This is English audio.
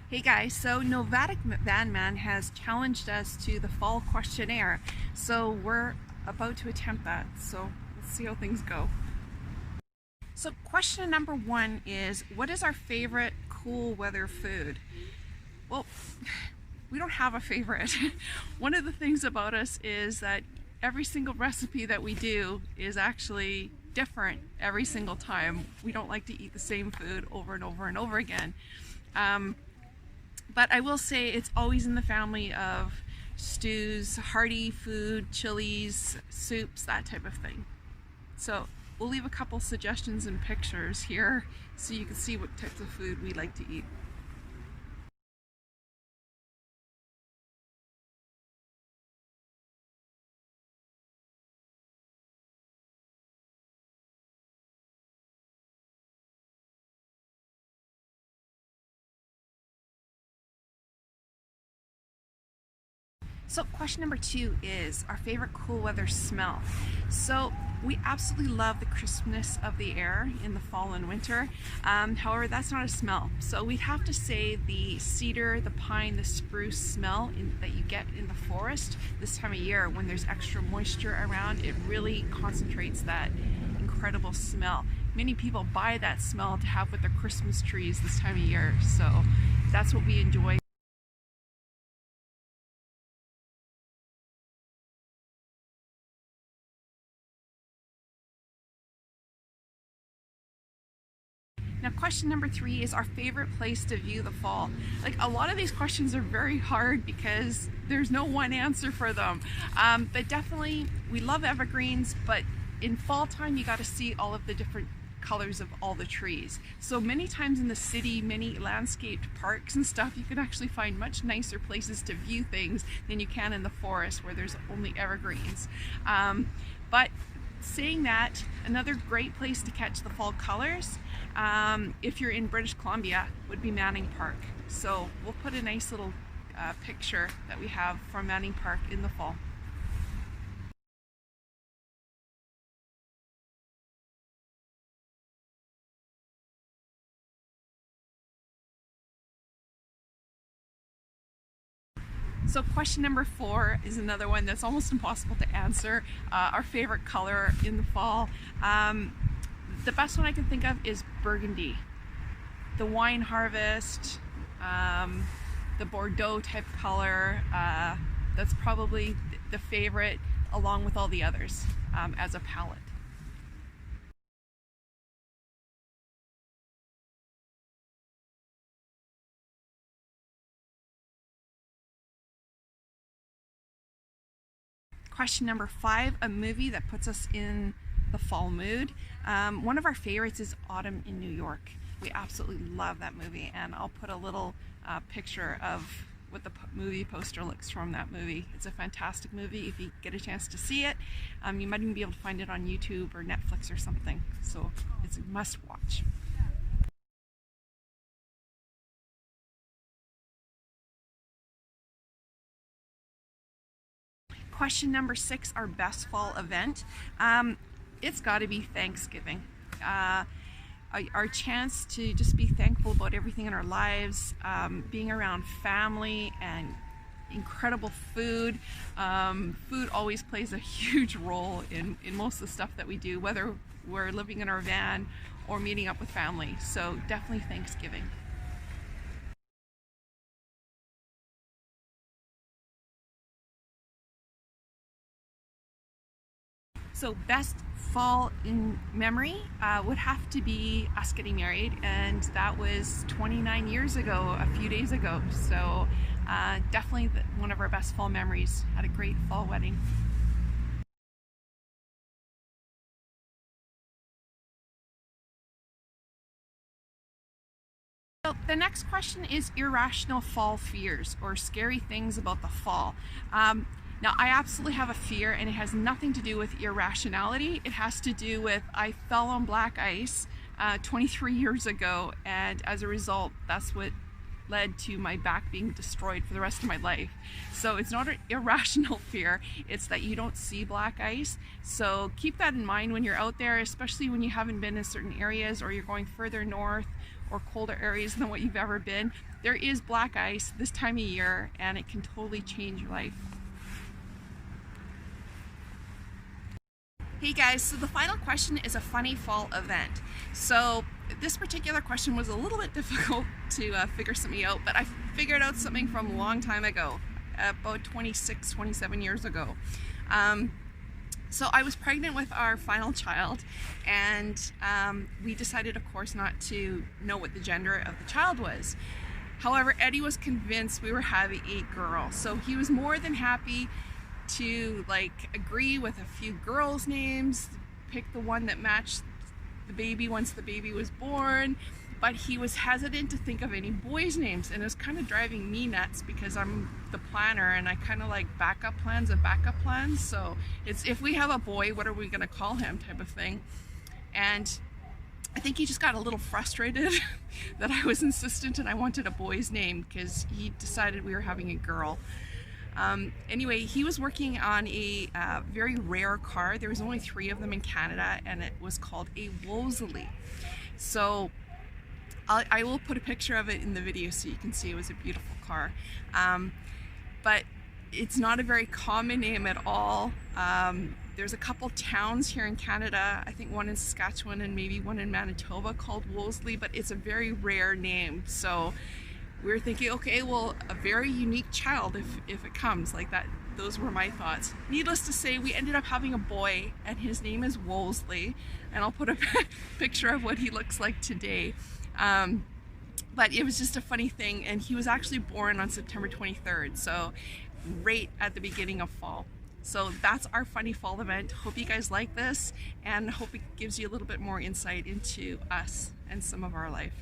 Hey guys, so Nomadic Van Man has challenged us to the fall questionnaire. So we're about to attempt that. So let's see how things go. So question number one is, what is our favorite cool weather food? Well, we don't have a favorite. One of the things about us is that every single recipe that we do is actually different every single time. We don't like to eat the same food over and over and over again. But I will say it's always in the family of stews, hearty food, chilies, soups, that type of thing. So we'll leave a couple suggestions and pictures here so you can see what types of food we like to eat. So question number two is our favorite cool weather smell. So we absolutely love the crispness of the air in the fall and winter. However, that's not a smell. So we'd have to say the cedar, the pine, the spruce smell that you get in the forest this time of year when there's extra moisture around. It really concentrates that incredible smell. Many people buy that smell to have with their Christmas trees this time of year. So that's what we enjoy. Now question number three is our favorite place to view the fall. Like, a lot of these questions are very hard because there's no one answer for them. But definitely we love evergreens, but in fall time you got to see all of the different colors of all the trees. So many times in the city, many landscaped parks and stuff, you can actually find much nicer places to view things than you can in the forest where there's only evergreens. But saying that, another great place to catch the fall colors, if you're in British Columbia, would be Manning Park. So we'll put a nice little picture that we have from Manning Park in the fall. So question number four is another one that's almost impossible to answer. Our favorite color in the fall. The best one I can think of is burgundy. The wine harvest, the Bordeaux type color, that's probably the favorite along with all the others as a palette. Question number five, a movie that puts us in the fall mood. One of our favorites is Autumn in New York. We absolutely love that movie, and I'll put a little picture of what the movie poster looks from that movie. It's a fantastic movie. If you get a chance to see it, you might even be able to find it on YouTube or Netflix or something. So it's a must watch. Question number six, our best fall event. It's got to be Thanksgiving. Our chance to just be thankful about everything in our lives, being around family and incredible food. Food always plays a huge role in most of the stuff that we do, whether we're living in our van or meeting up with family. So definitely Thanksgiving. So best fall in memory would have to be us getting married, and that was 29 years ago, a few days ago. So definitely one of our best fall memories. Had a great fall wedding. So the next question is irrational fall fears, or scary things about the fall. Now, I absolutely have a fear, and it has nothing to do with irrationality. It has to do with I fell on black ice 23 years ago, and as a result, that's what led to my back being destroyed for the rest of my life. So it's not an irrational fear, it's that you don't see black ice. So keep that in mind when you're out there, especially when you haven't been in certain areas or you're going further north or colder areas than what you've ever been, there is black ice this time of year, and it can totally change your life. Hey guys, so the final question is a funny fall event. So this particular question was a little bit difficult to figure something out, but I figured out something from a long time ago, about 26, 27 years ago. So I was pregnant with our final child, and we decided, of course, not to know what the gender of the child was. However, Eddie was convinced we were having a girl, so he was more than happy to agree with a few girls' names, pick the one that matched the baby once the baby was born, but he was hesitant to think of any boys' names, and it was kind of driving me nuts because I'm the planner and I kind of like backup plans of backup plans. So it's, if we have a boy, what are we going to call him type of thing. And I think he just got a little frustrated that I was insistent and I wanted a boy's name because he decided we were having a girl. Anyway, he was working on a very rare car. There was only 3 of them in Canada, and it was called a Wolseley. So I will put a picture of it in the video so you can see it was a beautiful car. But it's not a very common name at all. There's a couple towns here in Canada, I think one in Saskatchewan and maybe one in Manitoba, called Wolseley, but it's a very rare name. So we were thinking, okay, well, a very unique child if it comes like that. Those were my thoughts. Needless to say, we ended up having a boy, and his name is Wolseley, and I'll put a picture of what he looks like today. But it was just a funny thing, and he was actually born on September 23rd, so right at the beginning of fall. So that's our funny fall event. Hope you guys like this, and hope it gives you a little bit more insight into us and some of our life.